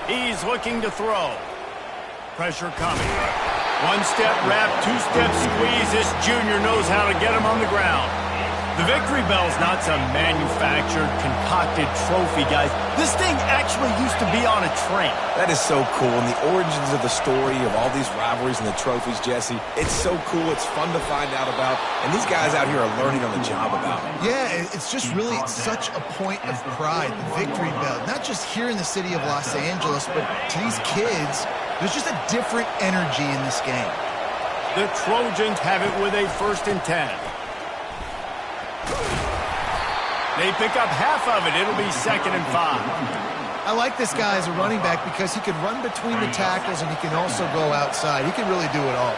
He's looking to throw. Pressure coming. One-step wrap, two-step squeeze. This junior knows how to get him on the ground. The victory bell's not some manufactured, concocted trophy, guys. This thing actually used to be on a train. That is so cool, and the origins of the story of all these rivalries and the trophies, Jesse, it's so cool. It's fun to find out about, and these guys out here are learning on the job about it. Yeah, it's just really such a point of pride, the victory bell. Not just here in the city of Los Angeles, but to these kids, there's just a different energy in this game. The Trojans have it with a 1st and 10. They pick up half of it. It'll be 2nd and 5. I like this guy as a running back because he can run between the tackles and he can also go outside. He can really do it all.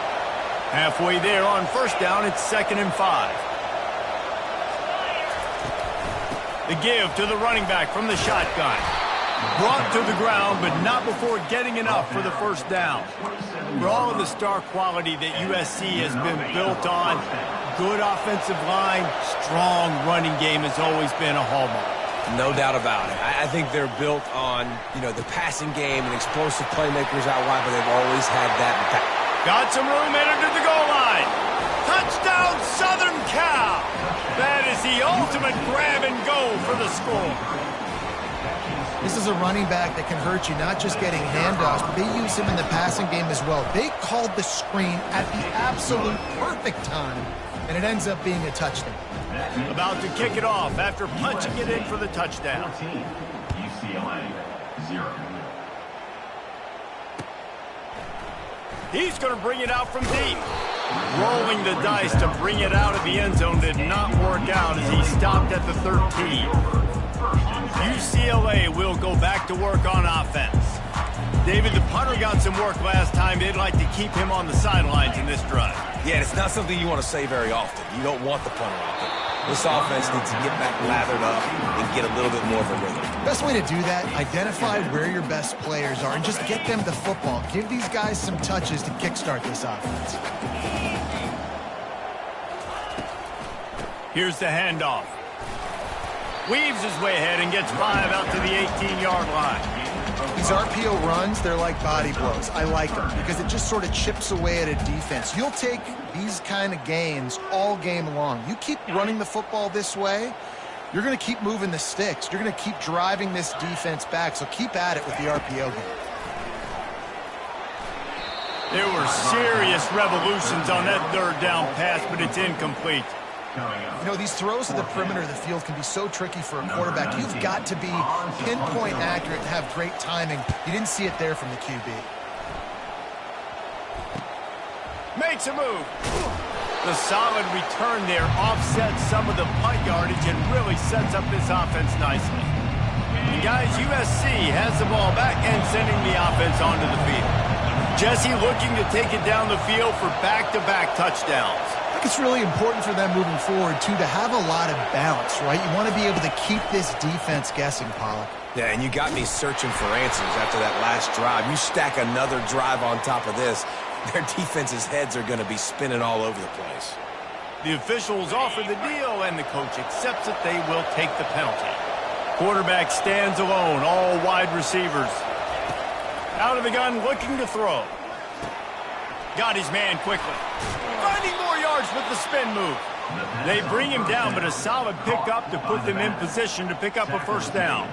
Halfway there on 1st down, it's 2nd and 5. The give to the running back from the shotgun. Brought to the ground, but not before getting enough for the 1st down. For all of the star quality that USC has been built on, good offensive line, strong running game has always been a hallmark. No doubt about it. I think they're built on, the passing game and explosive playmakers out wide, but they've always had that back. Got some room, headed to the goal line. Touchdown, Southern Cal! That is the ultimate grab and go for the score. This is a running back that can hurt you, not just getting handoffs, but they use him in the passing game as well. They called the screen at the absolute perfect time, and it ends up being a touchdown. About to kick it off after punching it in for the touchdown. UCLA, 0. He's going to bring it out from deep. Rolling the dice to bring it out of the end zone did not work out as he stopped at the 13. UCLA will go back to work on offense. David, the punter got some work last time. They'd like to keep him on the sidelines in this drive. Yeah, it's not something you want to say very often. You don't want the punter out there. This offense needs to get back lathered up and get a little bit more of a rhythm. Best way to do that, identify where your best players are and just get them the football. Give these guys some touches to kickstart this offense. Here's the handoff. Weaves his way ahead and gets 5 out to the 18-yard line. These RPO runs, they're like body blows. I like them because it just sort of chips away at a defense. You'll take these kind of gains all game long. You keep running the football this way, you're going to keep moving the sticks. You're going to keep driving this defense back, so keep at it with the RPO game. There were serious revolutions on that 3rd down pass, but it's incomplete. These throws to the perimeter of the field can be so tricky for a quarterback. You've got to be pinpoint accurate and have great timing. You didn't see it there from the QB. Makes a move. The solid return there offsets some of the punt yardage and really sets up this offense nicely. And guys, USC has the ball back and sending the offense onto the field. Jesse looking to take it down the field for back-to-back touchdowns. It's really important for them moving forward, too, to have a lot of balance, right? You want to be able to keep this defense guessing, Pollock. Yeah, and you got me searching for answers after that last drive. You stack another drive on top of this, their defense's heads are going to be spinning all over the place. The officials offer the deal, and the coach accepts it. They will take the penalty. Quarterback stands alone, all wide receivers. Out of the gun, looking to throw. Got his man quickly. Finding more yards with the spin move. They bring him down, but a solid pickup to put them in position to pick up a 1st down.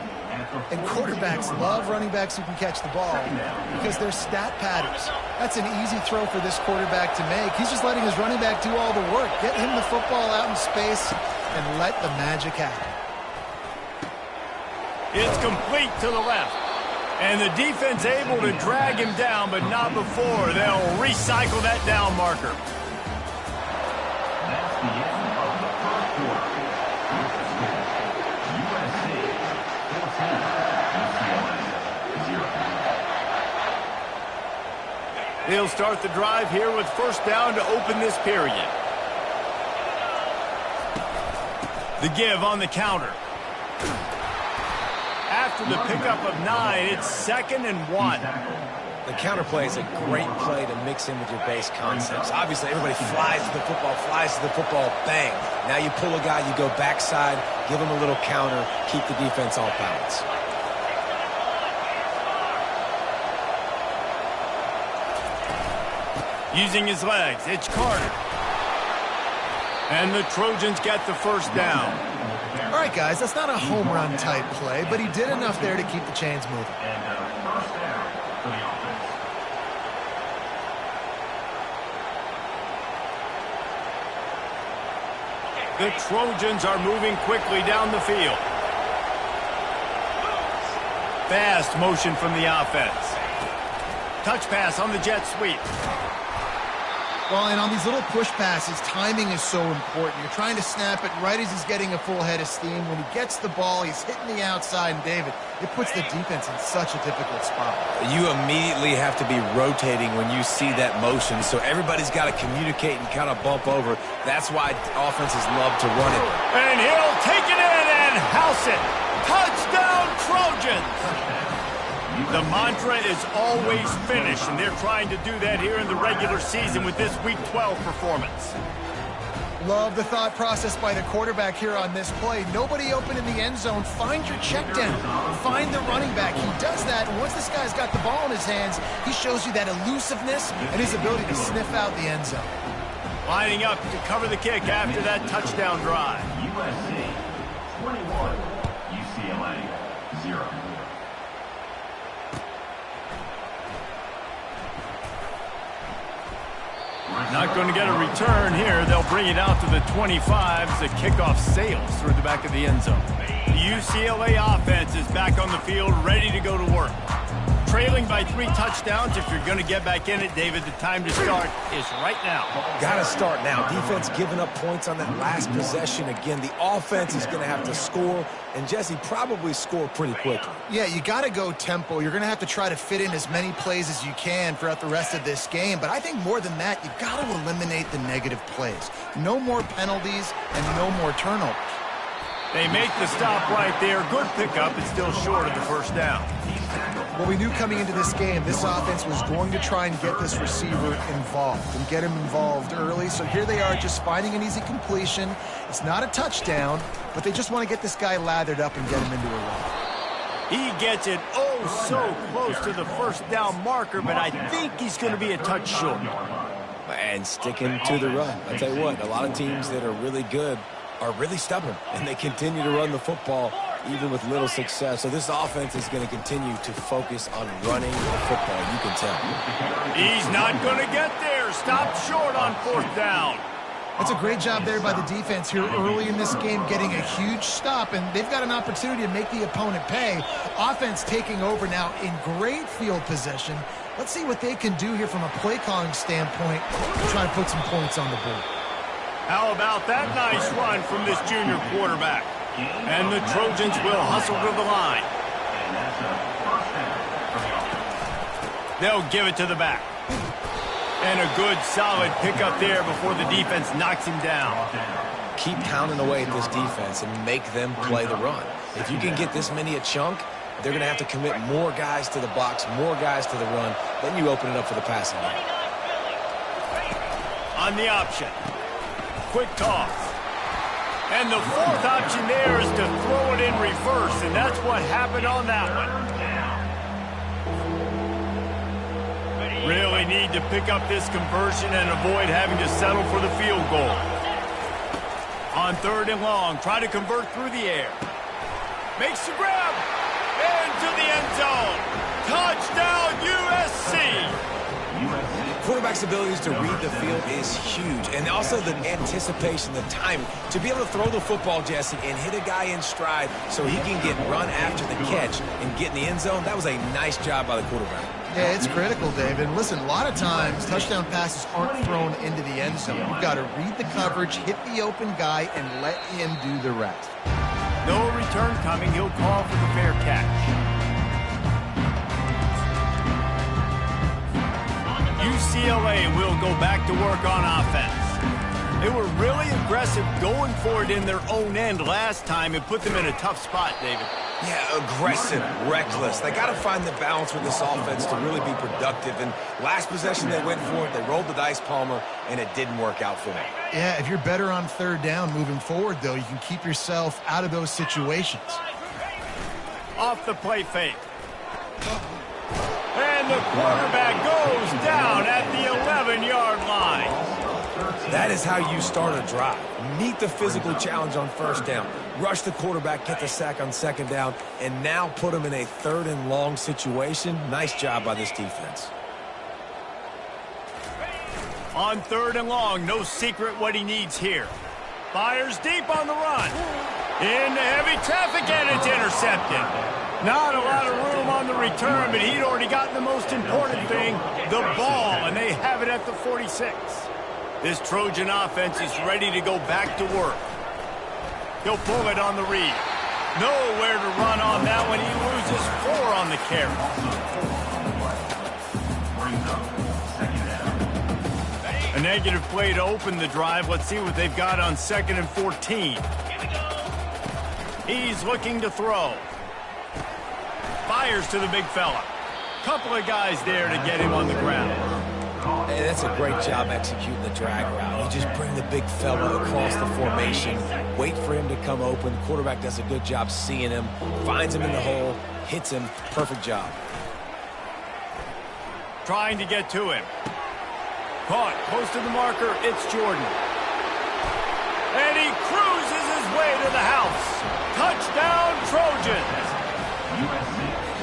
And quarterbacks love running backs who can catch the ball because they're stat patterns. That's an easy throw for this quarterback to make. He's just letting his running back do all the work. Get him the football out in space and let the magic happen. It's complete to the left. And the defense able to drag him down, but not before. They'll recycle that down marker. That's the end of the 1st quarter. USC 14, UCLA 0. They'll start the drive here with 1st down to open this period. The give on the counter. After the pickup of 9, it's 2nd and 1. The counter play is a great play to mix in with your base concepts. Obviously, everybody flies to the football, bang. Now you pull a guy, you go backside, give him a little counter, keep the defense off balance. Using his legs, it's Carter. And the Trojans get the first down. All right, guys, that's not a home run type play, but he did enough there to keep the chains moving. And first down for the offense. The Trojans are moving quickly down the field. Fast motion from the offense. Touch pass on the jet sweep. Well, and on these little push passes, timing is so important. You're trying to snap it right as he's getting a full head of steam. When he gets the ball, he's hitting the outside, and David, it puts the defense in such a difficult spot. You immediately have to be rotating when you see that motion, so everybody's got to communicate and kind of bump over. That's why offenses love to run it. And he'll take it in and house it. Touchdown, Trojans! The mantra is always finish, and they're trying to do that here in the regular season with this Week 12 performance. Love the thought process by the quarterback here on this play. Nobody open in the end zone. Find your check down. Find the running back. He does that, and once this guy's got the ball in his hands, he shows you that elusiveness and his ability to sniff out the end zone. Lining up to cover the kick after that touchdown drive. USC 21, UCLA 0. Not going to get a return here. They'll bring it out to the 25 as the kickoff sails through the back of the end zone. The UCLA offense is back on the field, ready to go to work. Trailing by 3 touchdowns. If you're going to get back in it, David, the time to start is right now. Got to start now. Defense giving up points on that last possession. Again, the offense is going to have to score, and Jesse probably score pretty quickly. Yeah, you got to go tempo. You're going to have to try to fit in as many plays as you can throughout the rest of this game. But I think more than that, you've got to eliminate the negative plays. No more penalties and no more turnovers. They make the stop right there. Good pickup. It's still short of the first down. Well, we knew coming into this game, this offense was going to try and get this receiver involved and get him involved early. So here they are just finding an easy completion. It's not a touchdown, but they just want to get this guy lathered up and get him into a run. He gets it so close to the first down marker, but I think he's going to be a touch short. And sticking to the run. I'll tell you what, a lot of teams that are really good are really stubborn, and they continue to run the football even with little success. So this offense is going to continue to focus on running the football, you can tell. He's not going to get there. Stopped short on 4th down. That's a great job there by the defense here early in this game, getting a huge stop, and they've got an opportunity to make the opponent pay. Offense taking over now in great field possession. Let's see what they can do here from a play calling standpoint to try to put some points on the board. How about that nice run from this junior quarterback? And the Trojans will hustle to the line. And that's a first down for the offense. They'll give it to the back. And a good, solid pickup there before the defense knocks him down. Keep pounding away at this defense and make them play the run. If you can get this many a chunk, they're going to have to commit more guys to the box, more guys to the run. Then you open it up for the passing game. On the option. Quick toss. And the 4th option there is to throw it in reverse, and that's what happened on that one. Really need to pick up this conversion and avoid having to settle for the field goal. On 3rd and long, try to convert through the air. Makes the grab. Into the end zone. Touchdown, USC. Quarterback's abilities to read the field is huge, and also the anticipation, the time to be able to throw the football, Jesse, and hit a guy in stride so he can get run after the catch and get in the end zone. That was a nice job by the quarterback. Yeah, it's critical, David. And listen, a lot of times touchdown passes aren't thrown into the end zone. You've got to read the coverage, hit the open guy, and let him do the rest. No return coming. He'll call for the fair catch. UCLA will go back to work on offense. They were really aggressive going for it in their own end last time and put them in a tough spot, David. Yeah, aggressive, reckless. They got to find the balance with this offense to really be productive. And last possession, they went for it. They rolled the dice, Palmer, and it didn't work out for them. Yeah, if you're better on 3rd down moving forward, though, you can keep yourself out of those situations. Off the play fake. And the quarterback goes down at the 11-yard line. That is how you start a drive. Meet the physical challenge on first down. Rush the quarterback, get the sack on second down, and now put him in a 3rd and long situation. Nice job by this defense. On 3rd and long, no secret what he needs here. Fires deep on the run. Into heavy traffic, and it's intercepted. Not a lot of room on the return, but he'd already gotten the most important thing, the ball, and they have it at the 46. This Trojan offense is ready to go back to work. He'll pull it on the read. Nowhere to run on that one. He loses 4 on the carry. A negative play to open the drive. Let's see what they've got on 2nd and 14. He's looking to throw. Fires to the big fella. Couple of guys there to get him on the ground. Hey, that's a great job executing the drag route. You just bring the big fella across the formation, wait for him to come open. The quarterback does a good job seeing him, finds him in the hole, hits him. Perfect job. Trying to get to him. Caught close to the marker. It's Jordan. And he cruises his way to the house. Touchdown, Trojans.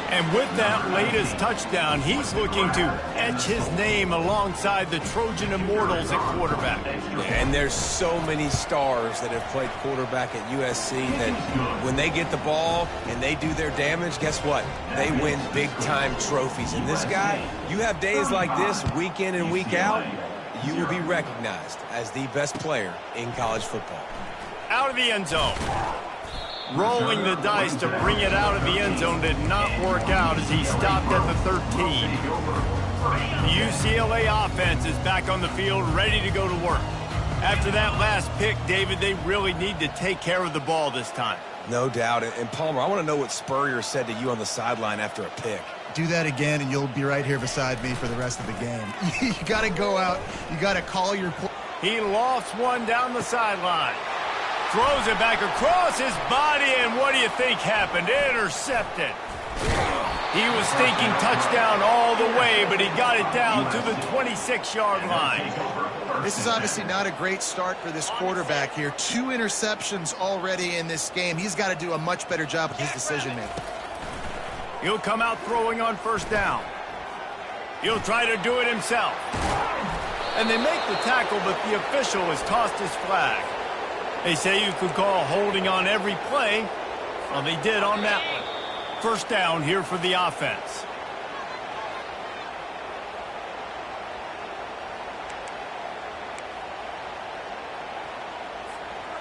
And with that latest touchdown, he's looking to etch his name alongside the Trojan Immortals at quarterback. And there's so many stars that have played quarterback at USC that when they get the ball and they do their damage, guess what? They win big-time trophies. And this guy, you have days like this, week in and week out, you will be recognized as the best player in college football. Out of the end zone. Rolling the dice to bring it out of the end zone did not work out as he stopped at the 13. The UCLA offense is back on the field, ready to go to work. After that last pick, David, they really need to take care of the ball this time. No doubt. And Palmer, I want to know what Spurrier said to you on the sideline after a pick. Do that again, and you'll be right here beside me for the rest of the game. You got to go out. You got to call your play. He lofts one down the sideline. Throws it back across his body, and what do you think happened? Intercepted. He was thinking touchdown all the way, but he got it down to the 26-yard line. This is obviously not a great start for this quarterback here. 2 interceptions already in this game. He's got to do a much better job with his decision-making. He'll come out throwing on first down. He'll try to do it himself. And they make the tackle, but the official has tossed his flag. They say you could call holding on every play. Well, they did on that one. First down here for the offense.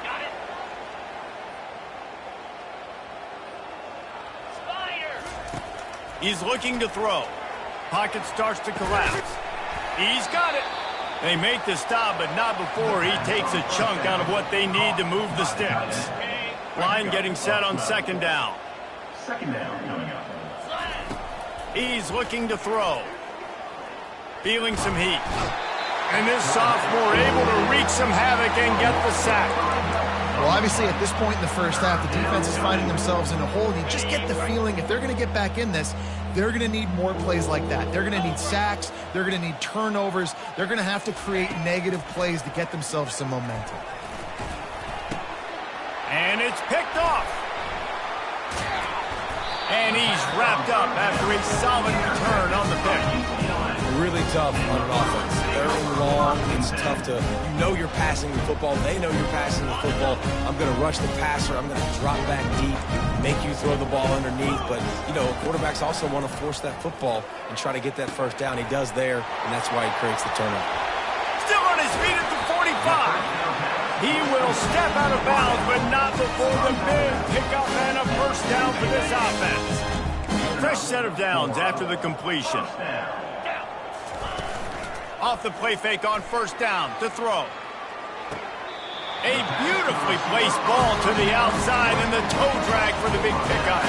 Got it. Spider. He's looking to throw. Pocket starts to collapse. He's got it. They make the stop, but not before he takes a chunk out of what they need to move the sticks. Line getting set on second down. Second down coming up. He's looking to throw. Feeling some heat. And this sophomore able to wreak some havoc and get the sack. Well, obviously, at this point in the first half, the defense is finding themselves in a hole. You just get the feeling if they're going to get back in this, they're going to need more plays like that. They're going to need sacks. They're going to need turnovers. They're going to have to create negative plays to get themselves some momentum. And it's picked off. And he's wrapped up after a solid return on the pick. Really tough on an offense. Third and long, it's tough to, you know you're passing the football. They know you're passing the football. I'm going to rush the passer. I'm going to drop back deep, make you throw the ball underneath. But, you know, quarterbacks also want to force that football and try to get that first down. He does there, and that's why he creates the turnover. Still on his feet at the 45. He will step out of bounds, but not before the big pickup and a first down for this offense. Fresh set of downs after the completion. Off the play fake on first down to throw. A beautifully placed ball to the outside and the toe drag for the big pickup.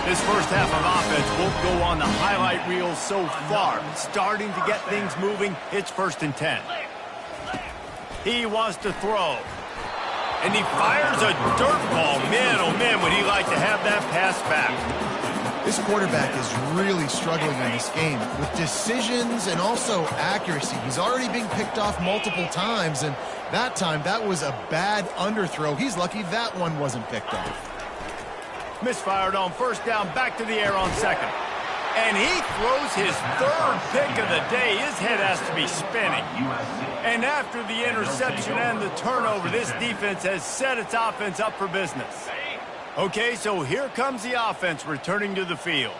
This first half of offense won't go on the highlight reel so far. Starting to get things moving. It's 1st and 10. He wants to throw. And he fires a dirt ball. Man, oh man, would he like to have that pass back. This quarterback is really struggling in this game with decisions and also accuracy. He's already being picked off multiple times, and that time that was a bad underthrow. He's lucky that one wasn't picked off. Misfired on first down, back to the air on second. And he throws his third pick of the day. His head has to be spinning. And after the interception and the turnover, this defense has set its offense up for business. Okay, so here comes the offense returning to the field.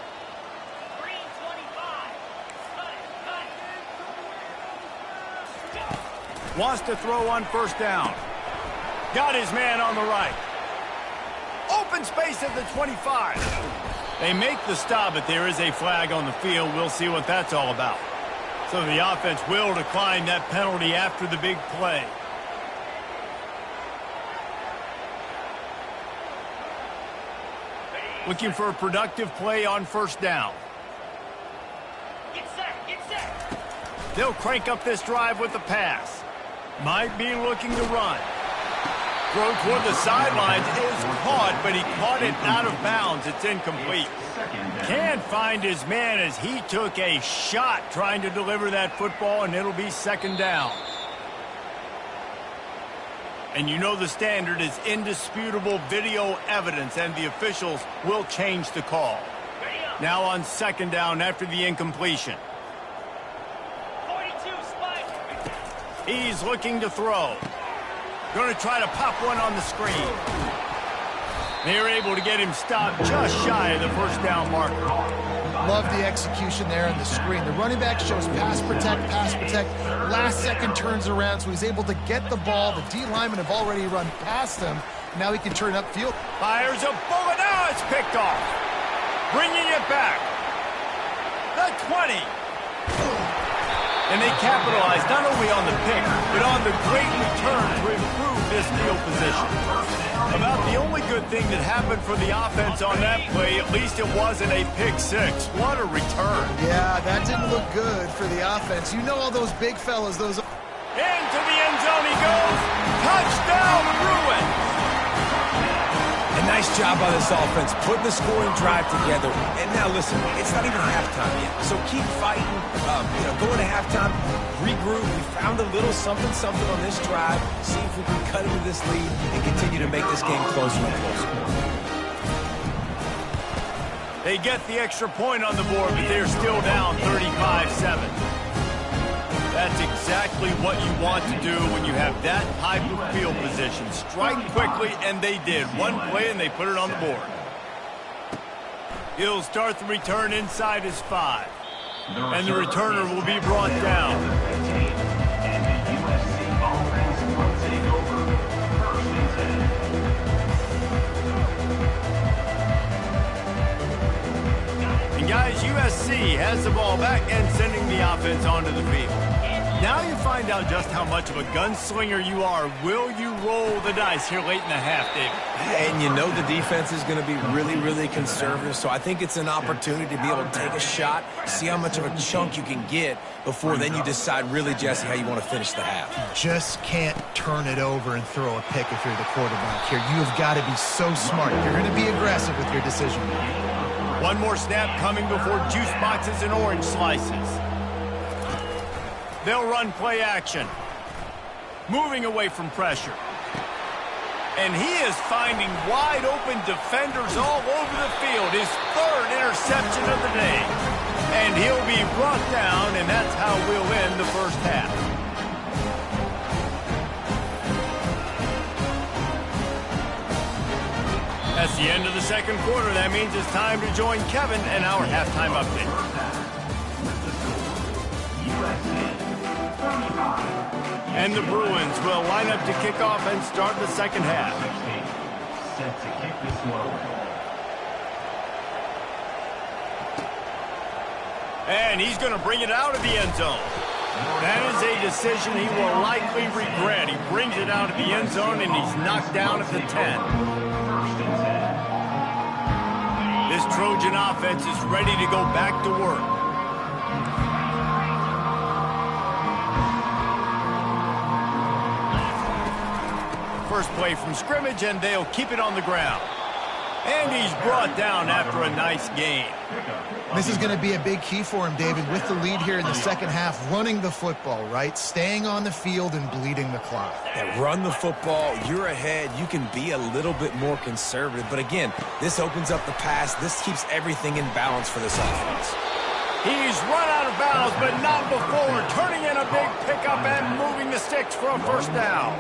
Wants to throw on first down. Got his man on the right. Open space at the 25. They make the stop, but there is a flag on the field. We'll see what that's all about. So the offense will decline that penalty after the big play. Looking for a productive play on first down. Get set, get set. They'll crank up this drive with the pass. Might be looking to run. Throw toward the sidelines is caught, but he caught it out of bounds. It's incomplete. Can't find his man as he took a shot trying to deliver that football, and it'll be second down. And you know the standard is indisputable video evidence, and the officials will change the call. Now on second down after the incompletion. 42 spike. He's looking to throw. Going to try to pop one on the screen. They're able to get him stopped just shy of the first down marker. Love the execution there on the screen. The running back shows pass protect, pass protect. Last second turns around, so he's able to get the ball. The D linemen have already run past him. Now he can turn upfield. Fires a bullet. Now it's picked off. Bringing it back. The 20. And they capitalized not only on the pick, but on the great return to improve this field position. About the only good thing that happened for the offense on that play, at least it wasn't a pick six. What a return. Yeah, that didn't look good for the offense. You know all those big fellas, those... Into the end zone he goes. Touchdown, Bruins. A nice job by this offense, putting the scoring drive together. And now, listen, it's not even halftime yet. So keep fighting, going to halftime, regroup. We found a little something on this drive. See if we can cut into this lead and continue to make this game closer and closer. They get the extra point on the board, but they're still down 35-7. That's exactly what you want to do when you have that type of field position. Strike quickly, and they did. One play, and they put it on the board. He'll start the return inside his 5. And the returner will be brought down. And guys, USC has the ball back and sending the offense onto the field. Now you find out just how much of a gunslinger you are. Will you roll the dice here late in the half, David? And you know the defense is going to be really, really conservative, so I think it's an opportunity to be able to take a shot, see how much of a chunk you can get before then you decide really, Jesse, how you want to finish the half. You just can't turn it over and throw a pick if you're the quarterback here. You have got to be so smart. You're going to be aggressive with your decision. One more snap coming before juice boxes and orange slices. They'll run play action. Moving away from pressure. And he is finding wide open defenders all over the field. His third interception of the day. And he'll be brought down, and that's how we'll end the first half. That's the end of the second quarter. That means it's time to join Kevin and our halftime update. And the Bruins will line up to kick off and start the second half. Set to kick this one away. And he's going to bring it out of the end zone. That is a decision he will likely regret. He brings it out of the end zone, and he's knocked down at the 10. This Trojan offense is ready to go back to work. First play from scrimmage, and they'll keep it on the ground. And he's brought down after a nice gain. This is going to be a big key for him, David, with the lead here in the second half, running the football, right? Staying on the field and bleeding the clock. Yeah, run the football, you're ahead, you can be a little bit more conservative. But again, this opens up the pass. This keeps everything in balance for this offense. He's run out of bounds, but not before. Turning in a big pickup and moving the sticks for a first down.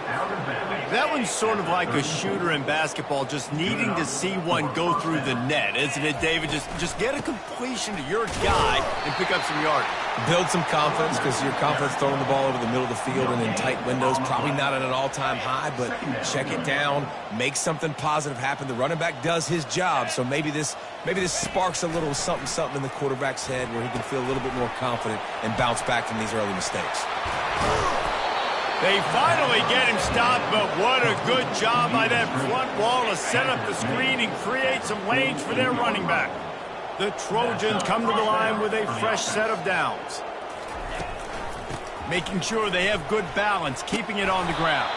That one's sort of like a shooter in basketball, just needing to see one go through the net, isn't it, David? Just get a completion to your guy and pick up some yardage. Build some confidence, because your confidence throwing the ball over the middle of the field and in tight windows, probably not at an all-time high, but check it down, make something positive happen. The running back does his job, so maybe this sparks a little something in the quarterback's head where he can feel a little bit more confident and bounce back from these early mistakes. They finally get him stopped, but what a good job by that front wall to set up the screen and create some lanes for their running back. The Trojans come to the line with a fresh set of downs. Making sure they have good balance, keeping it on the ground.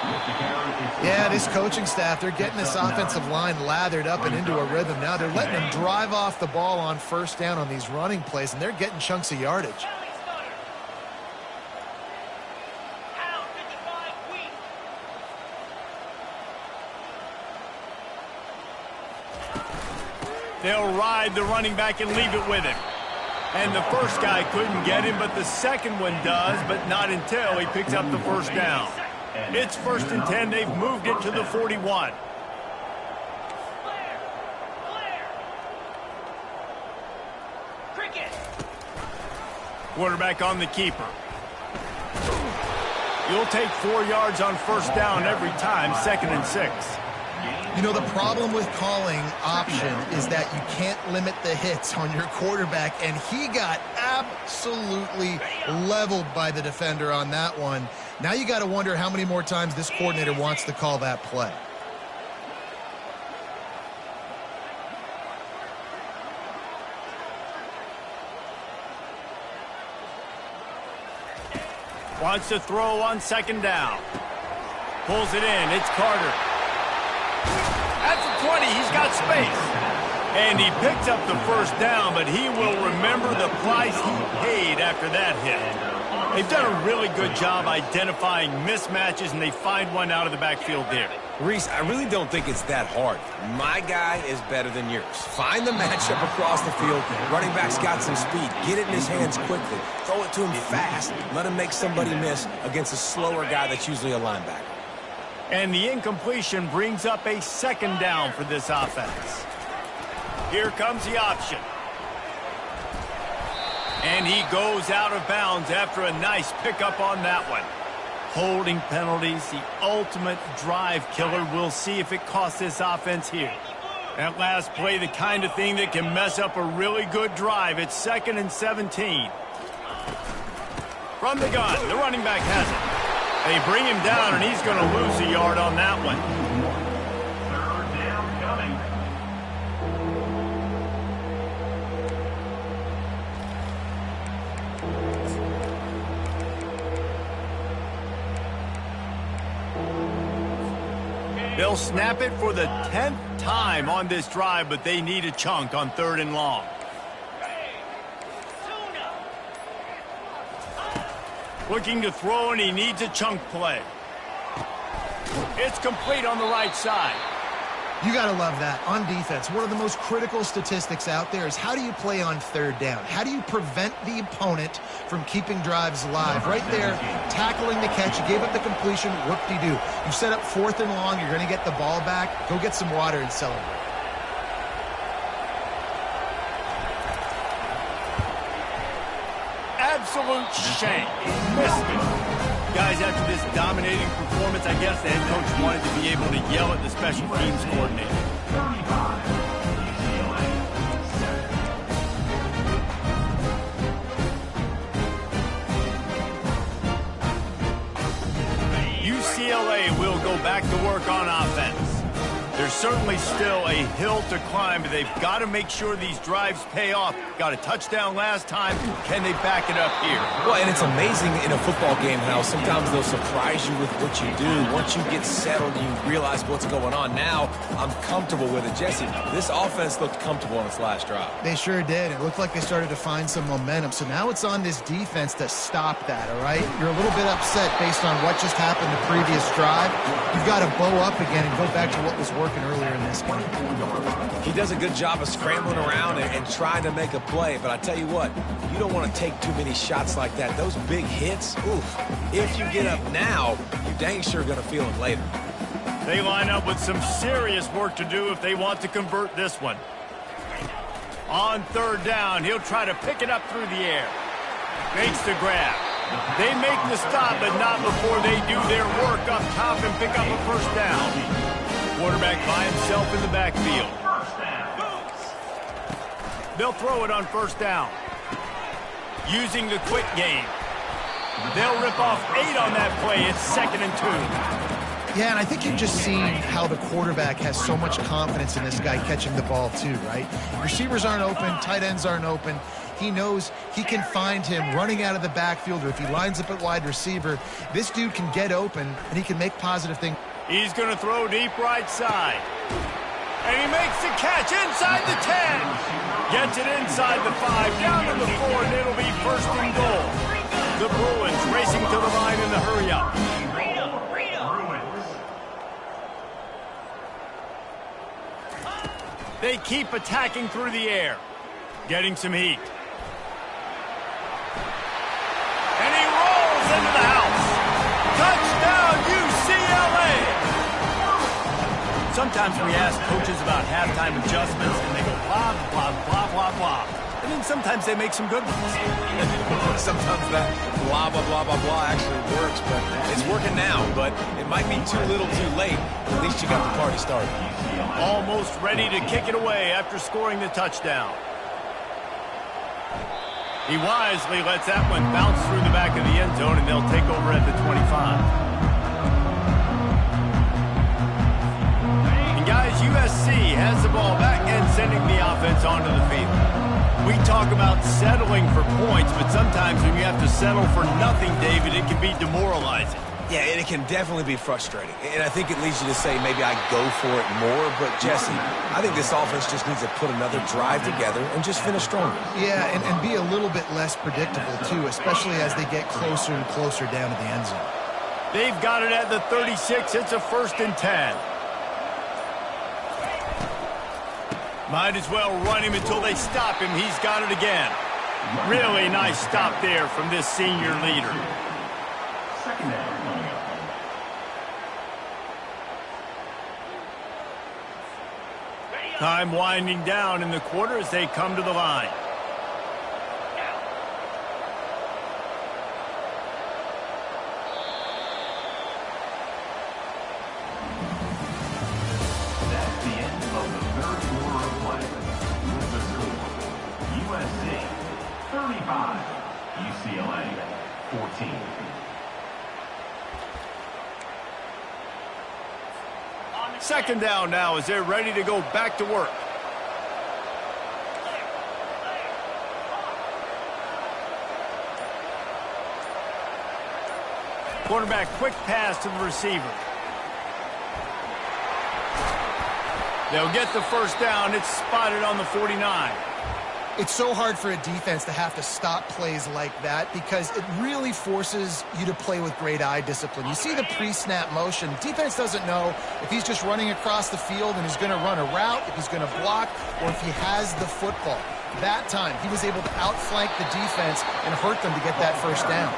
Yeah, this coaching staff, they're getting this offensive line lathered up and into a rhythm. Now they're letting them drive off the ball on first down on these running plays, and they're getting chunks of yardage. They'll ride the running back and leave it with him. And the first guy couldn't get him, but the second one does, but not until he picks up the first down. It's 1st and 10. They've moved it to the 41. Quarterback on the keeper. You'll take 4 yards on first down every time, 2nd and 6. You know, the problem with calling option is that you can't limit the hits on your quarterback, and he got absolutely leveled by the defender on that one. Now you got to wonder how many more times this coordinator wants to call that play. Wants to throw on 2nd down. Pulls it in. It's Carter. At the 20, he's got space. And he picked up the first down, but he will remember the price he paid after that hit. They've done a really good job identifying mismatches, and they find one out of the backfield there. Reese, I really don't think it's that hard. My guy is better than yours. Find the matchup across the field. Running back's got some speed. Get it in his hands quickly. Throw it to him fast. Let him make somebody miss against a slower guy that's usually a linebacker. And the incompletion brings up a 2nd down for this offense. Here comes the option. And he goes out of bounds after a nice pickup on that one. Holding penalties, the ultimate drive killer. We'll see if it costs this offense here. That last play, the kind of thing that can mess up a really good drive. It's 2nd and 17. From the gun, the running back has it. They bring him down, and he's going to lose a yard on that one. 3rd down coming. They'll snap it for the 10th time on this drive, but they need a chunk on 3rd and long. Looking to throw, and he needs a chunk play. It's complete on the right side. You got to love that. On defense, one of the most critical statistics out there is how do you play on 3rd down? How do you prevent the opponent from keeping drives alive? Right there, tackling the catch. You gave up the completion. Whoop-de-doo. You set up 4th and long. You're going to get the ball back. Go get some water and celebrate. Absolute shame. Missed it. Guys, after this dominating performance, I guess the head coach wanted to be able to yell at the special teams coordinator. 35, UCLA. UCLA will go back to work on offense. There's certainly still a hill to climb, but they've got to make sure these drives pay off. Got a touchdown last time. Can they back it up here? Well, and it's amazing in a football game how sometimes they'll surprise you with what you do. Once you get settled, you realize what's going on. Now, I'm comfortable with it. Jesse, this offense looked comfortable on its last drive. They sure did. It looked like they started to find some momentum. So now it's on this defense to stop that, all right? You're a little bit upset based on what just happened the previous drive. You've got to bow up again and go back to what was working earlier in this game. He does a good job of scrambling around and trying to make a play, but I tell you what, you don't want to take too many shots like that. Those big hits, oof, if you get up now, you're dang sure going to feel them later. They line up with some serious work to do if they want to convert this one. On third down, he'll try to pick it up through the air. Makes the grab. They make the stop, but not before they do their work up top and pick up a first down. Quarterback by himself in the backfield. They'll throw it on first down. Using the quick game. They'll rip off 8 on that play. It's 2nd and 2. Yeah, and I think you've just seen how the quarterback has so much confidence in this guy catching the ball too, right? Receivers aren't open, tight ends aren't open. He knows he can find him running out of the backfield, or if he lines up at wide receiver, this dude can get open and he can make positive things. He's going to throw deep right side. And he makes the catch inside the 10. Gets it inside the 5, down to the 4, and it'll be 1st and goal. The Bruins racing to the line in the hurry-up. They keep attacking through the air. Getting some heat. And he rolls into the house. Touchdown, UCLA! Sometimes we ask coaches about halftime adjustments, and they go blah, blah, blah, blah, blah. And then sometimes they make some good ones. Sometimes that blah, blah, blah, blah, blah actually works, but it's working now. But it might be too little too late. At least you got the party started. Almost ready to kick it away after scoring the touchdown. He wisely lets that one bounce through the back of the end zone, and they'll take over at the 25. Guys, USC has the ball back and sending the offense onto the field. We talk about settling for points, but sometimes when you have to settle for nothing, David, it can be demoralizing. Yeah, and it can definitely be frustrating. And I think it leads you to say maybe I go for it more. But, Jesse, I think this offense just needs to put another drive together and just finish stronger. Yeah, and be a little bit less predictable, too, especially as they get closer and closer down to the end zone. They've got it at the 36. It's a 1st and 10. Might as well run him until they stop him. He's got it again. Really nice stop there from this senior leader. Second down. Time winding down in the quarter as they come to the line. That's the end of the third quarter of play. With the score, USC 35, UCLA 14. Second down now as they're ready to go back to work. Quarterback quick pass to the receiver. They'll get the first down. It's spotted on the 49. It's so hard for a defense to have to stop plays like that because it really forces you to play with great eye discipline. You see the pre-snap motion. Defense doesn't know if he's just running across the field and he's going to run a route, if he's going to block, or if he has the football. That time, he was able to outflank the defense and hurt them to get that first down.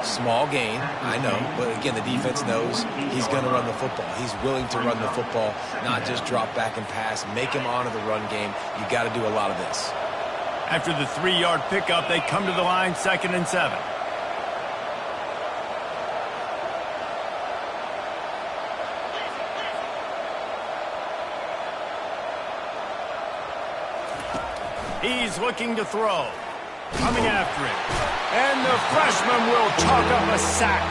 Small gain, I know, but again, the defense knows he's going to run the football. He's willing to run the football, not just drop back and pass, make him honor the run game. You got to do a lot of this. After the 3-yard pickup, they come to the line, 2nd and 7. He's looking to throw. Coming after it. And the freshman will chalk up a sack.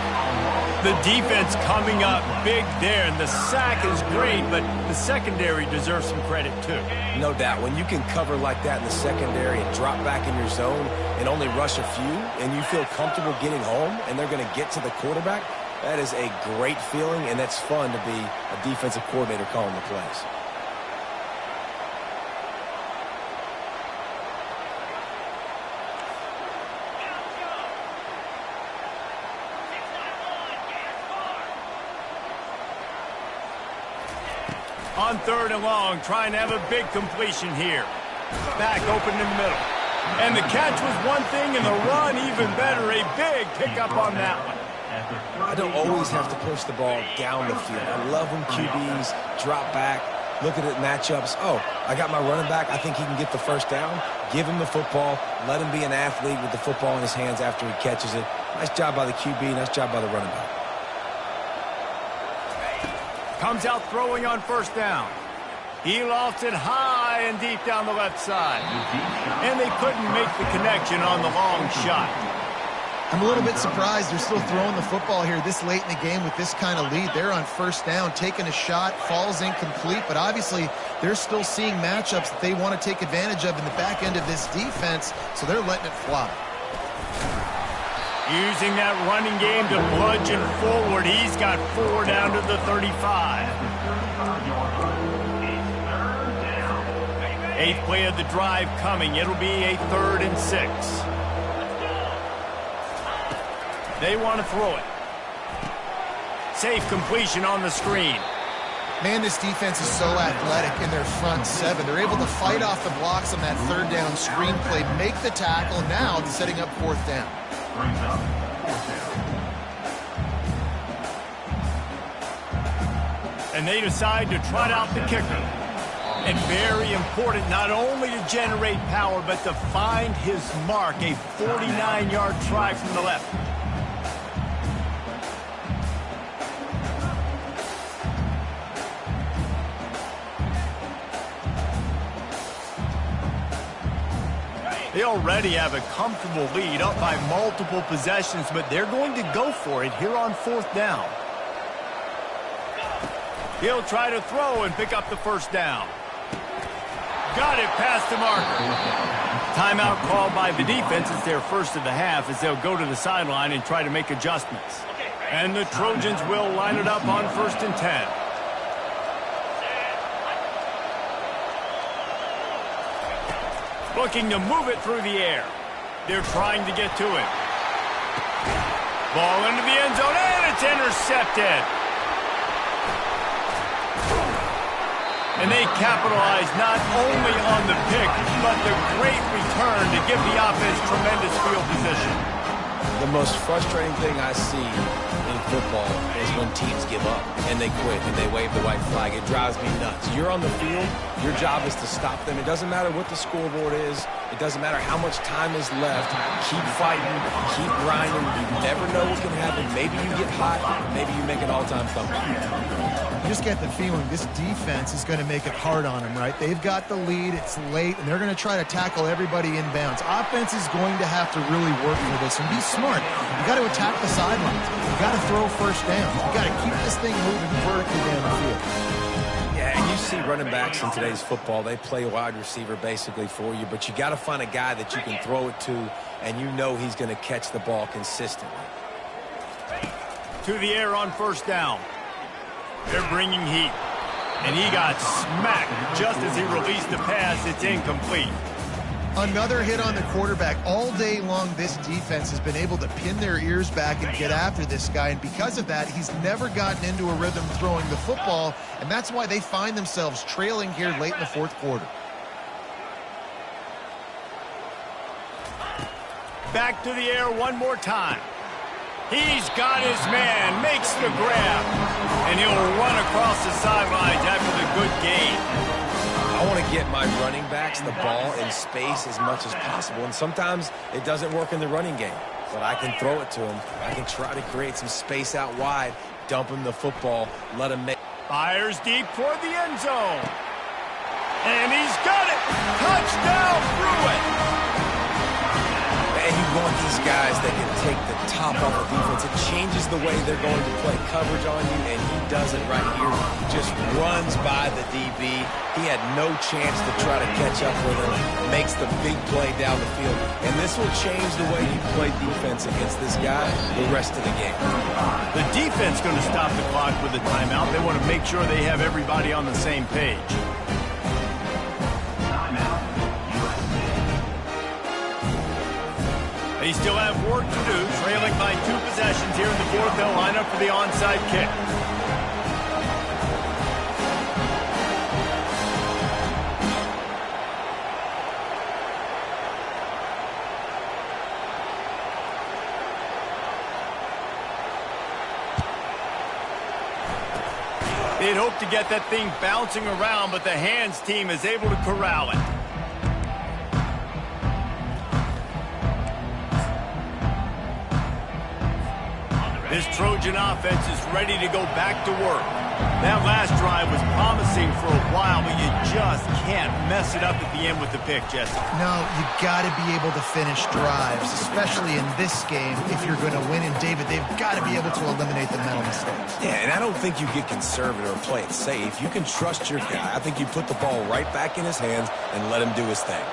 The defense coming up big there, and the sack is great, but the secondary deserves some credit too. No doubt. When you can cover like that in the secondary and drop back in your zone and only rush a few, and you feel comfortable getting home, and they're going to get to the quarterback, that is a great feeling, and that's fun to be a defensive coordinator calling the plays. On 3rd and long, trying to have a big completion here. Back open in the middle. And the catch was one thing, and the run even better. A big pickup on that one. I don't always have to push the ball down the field. I love when QBs drop back, look at it matchups. Oh, I got my running back. I think he can get the first down. Give him the football. Let him be an athlete with the football in his hands after he catches it. Nice job by the QB. Nice job by the running back. Comes out throwing on 1st down. He lost it high and deep down the left side. And they couldn't make the connection on the long shot. I'm a little bit surprised they're still throwing the football here this late in the game with this kind of lead. They're on 1st down, taking a shot, falls incomplete, but obviously they're still seeing matchups that they want to take advantage of in the back end of this defense, so they're letting it fly. Using that running game to bludgeon forward. He's got 4 down to the 35. 8th play of the drive coming. It'll be a 3rd and 6. They want to throw it. Safe completion on the screen. Man, this defense is so athletic in their front 7. They're able to fight off the blocks on that 3rd down screen play, make the tackle. Now it's setting up 4th down. And they decide to trot out the kicker. And very important not only to generate power, but to find his mark. A 49-yard try from the left. They already have a comfortable lead, up by multiple possessions, but they're going to go for it here on 4th down. He'll try to throw and pick up the 1st down. Got it past the marker. Timeout called by the defense. It's their first of the half as they'll go to the sideline and try to make adjustments. And the Trojans will line it up on 1st and 10. Looking to move it through the air. They're trying to get to it. Ball into the end zone, and it's intercepted. And they capitalize not only on the pick, but the great return to give the offense tremendous field position. The most frustrating thing I see in football is when teams give up and they quit and they wave the white flag. It drives me nuts. You're on the field. Your job is to stop them. It doesn't matter what the scoreboard is. It doesn't matter how much time is left. Keep fighting. Keep grinding. You never know what can happen. Maybe you get hot. Maybe you make an all-time comeback. You just get the feeling this defense is going to make it hard on them, right? They've got the lead. It's late, and they're going to try to tackle everybody inbounds. Offense is going to have to really work for this and be smart. You got to attack the sidelines. You got to throw 1st downs. You got to keep this thing moving vertically down the field. Yeah, and you see running backs in today's football. They play wide receiver basically for you, but you got to find a guy that you can throw it to, and you know he's going to catch the ball consistently. To the air on 1st down. They're bringing heat. And he got smacked just as he released the pass. It's incomplete. Another hit on the quarterback. All day long, this defense has been able to pin their ears back and get after this guy. And because of that, he's never gotten into a rhythm throwing the football. And that's why they find themselves trailing here late in the 4th quarter. Back to the air one more time. He's got his man, makes the grab, and he'll run across the sidelines after the good gain. I want to get my running backs the ball in space as much as possible, and sometimes it doesn't work in the running game, but I can throw it to him. I can try to create some space out wide, dump him the football, let him make. Fires deep toward the end zone. And he's got it. Touchdown, through it. with these guys that can take the top off the defense, it changes the way they're going to play coverage on you, and he does it right here. He just runs by the DB. He had no chance to try to catch up with him, makes the big play down the field, and this will change the way you play defense against this guy the rest of the game. The defense going to stop the clock with a timeout. They want to make sure they have everybody on the same page. They still have work to do, trailing by 2 possessions here in the fourth. They'll line up for the onside kick. They'd hope to get that thing bouncing around, but the hands team is able to corral it. This Trojan offense is ready to go back to work. That last drive was promising for a while, but you just can't mess it up at the end with the pick, Jesse. No, you got to be able to finish drives, especially in this game if you're going to win. And, David, they've got to be able to eliminate the mental mistakes. Yeah, and I don't think you get conservative or play it safe. You can trust your guy. I think you put the ball right back in his hands and let him do his thing.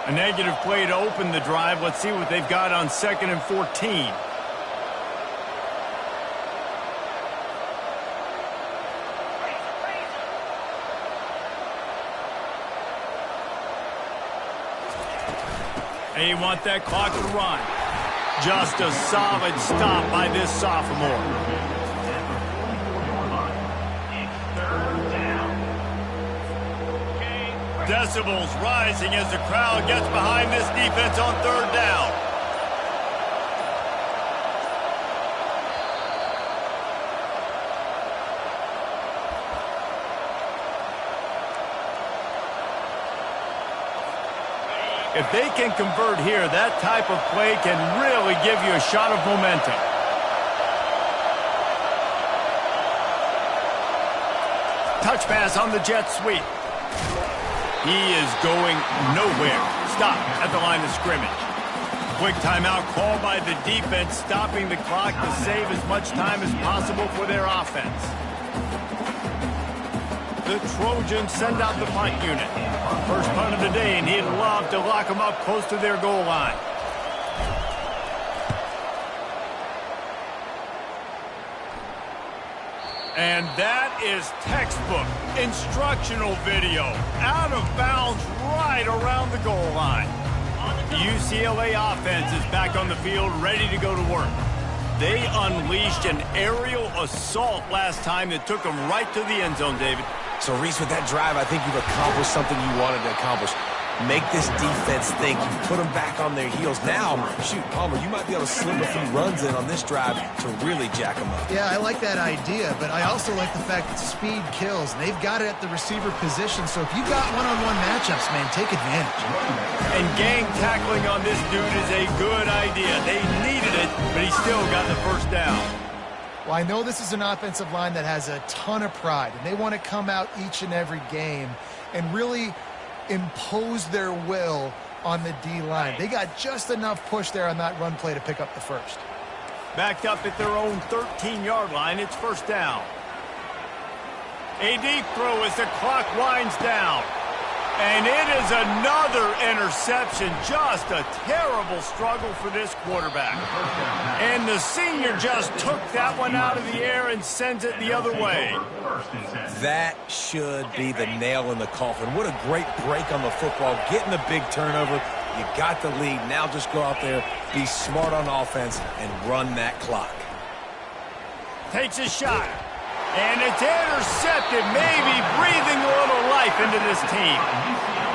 A negative play to open the drive. Let's see what they've got on 2nd and 14. They want that clock to run. Just a solid stop by this sophomore. Decibels rising as the crowd gets behind this defense on 3rd down. If they can convert here, that type of play can really give you a shot of momentum. Touch pass on the jet sweep. He is going nowhere. Stop at the line of scrimmage. Quick timeout called by the defense, stopping the clock to save as much time as possible for their offense. The Trojans send out the punt unit. First punt of the day, and he'd love to lock them up close to their goal line. And that is textbook instructional video. Out of bounds right around the goal line. The UCLA offense is back on the field, ready to go to work. They unleashed an aerial assault last time that took them right to the end zone, David. So, Reese, with that drive, I think you've accomplished something you wanted to accomplish. Make this defense think. You've put them back on their heels. Now, shoot, Palmer, you might be able to slip a few runs in on this drive to really jack them up. Yeah, I like that idea, but I also like the fact that speed kills. And they've got it at the receiver position, so if you've got one-on-one matchups, man, take advantage. And gang tackling on this dude is a good idea. They needed it, but he still got the first down. Well, I know this is an offensive line that has a ton of pride, and they want to come out each and every game and really impose their will on the D-line. They got just enough push there on that run play to pick up the first. Backed up at their own 13-yard line, it's first down. A deep throw as the clock winds down. And it is another interception. Just a terrible struggle for this quarterback. And the senior just took that one out of the air and sends it the other way. That should be the nail in the coffin. What a great break on the football. Getting the big turnover. You got the lead. Now just go out there, be smart on offense, and run that clock. Takes a shot. And it's intercepted, maybe breathing a little life into this team.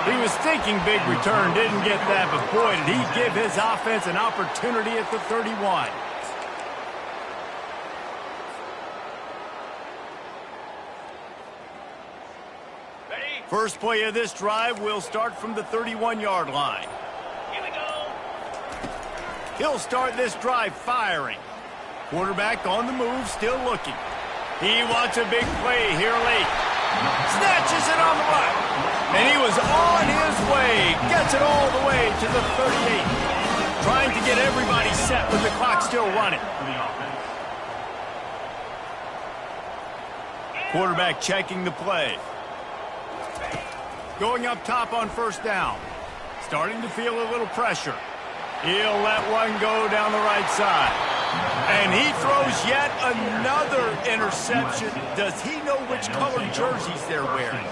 He was thinking big return, didn't get that, but boy, did he give his offense an opportunity at the 31. Ready? First play of this drive will start from the 31-yard line. Here we go. He'll start this drive firing. Quarterback on the move, still looking. He wants a big play here late. Snatches it on the right. And he was on his way. Gets it all the way to the 38. Trying to get everybody set with the clock still running. For the offense. Quarterback checking the play. Going up top on first down. Starting to feel a little pressure. He'll let one go down the right side. And he throws yet another interception. Does he know which colored jerseys they're wearing?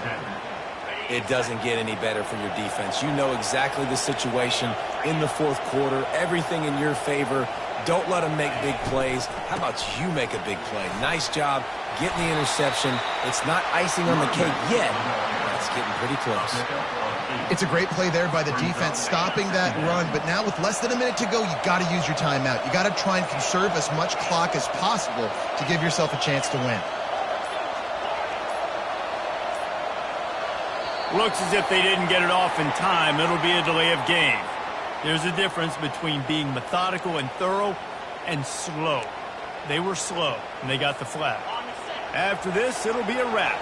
It doesn't get any better for your defense. You know exactly the situation in the fourth quarter. Everything in your favor. Don't let them make big plays. How about you make a big play? Nice job getting the interception. It's not icing on the cake yet. It's getting pretty close. It's a great play there by the defense, stopping that run. But now with less than a minute to go, you got to use your timeout. You got to try and conserve as much clock as possible to give yourself a chance to win. Looks as if they didn't get it off in time. It'll be a delay of game. There's a difference between being methodical and thorough and slow. They were slow, and they got the flag. After this, it'll be a wrap.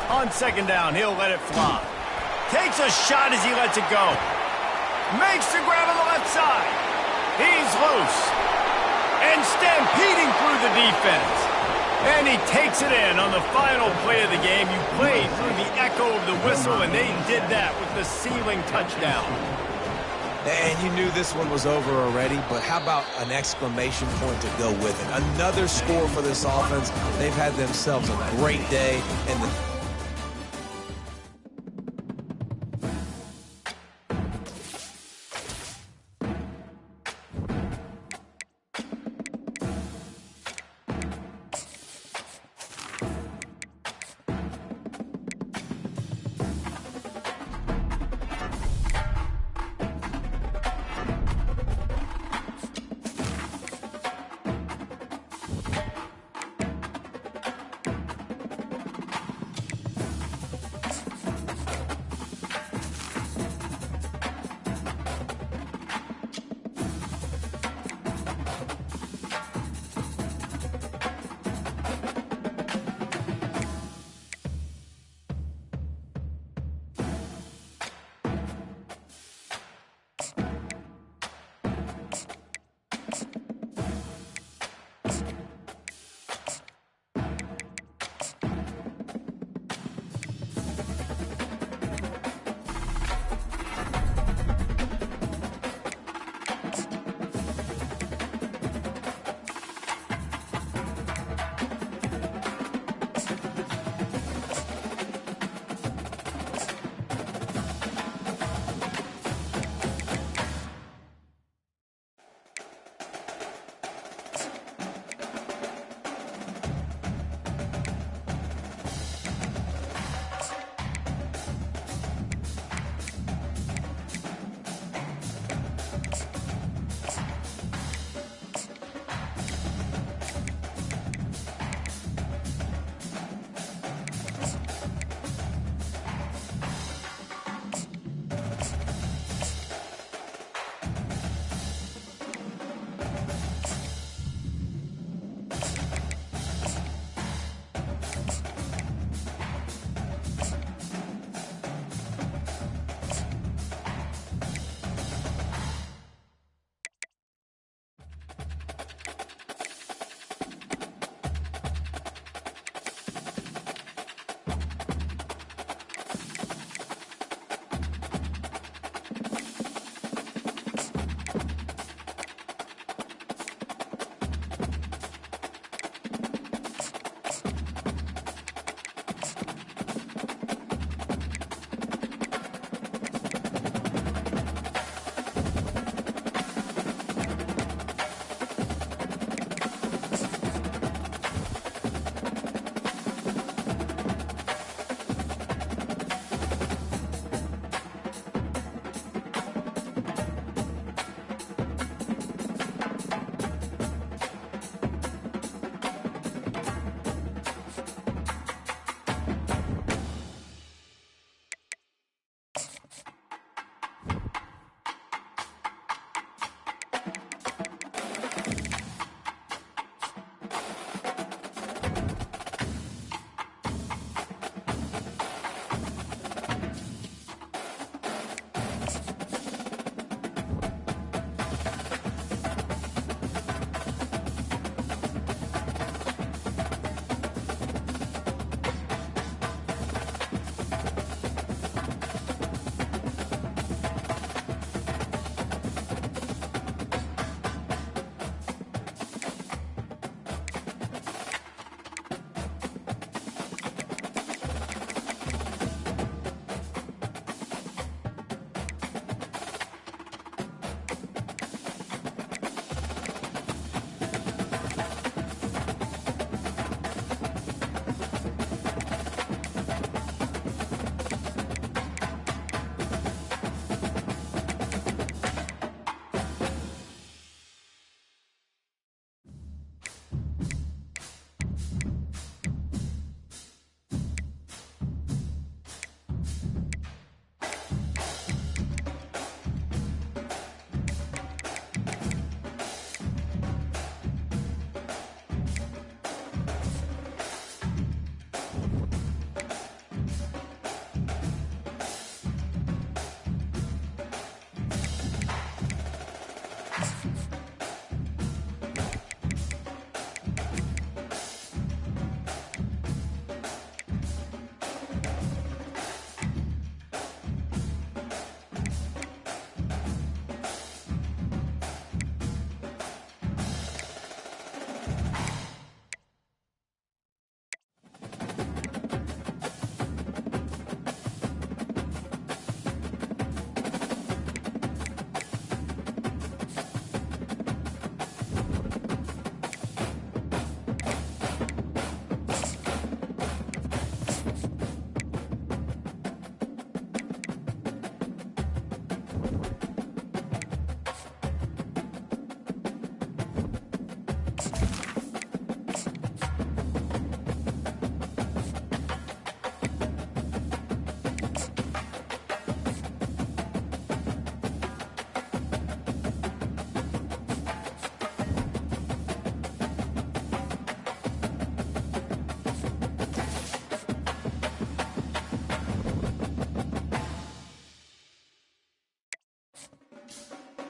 On second down, he'll let it fly. Takes a shot as he lets it go. Makes the grab on the left side. He's loose. And stampeding through the defense. And he takes it in on the final play of the game. You played through the echo of the whistle, and they did that with the ceiling touchdown. And you knew this one was over already, but how about an exclamation point to go with it? Another score for this offense. They've had themselves a great day, and the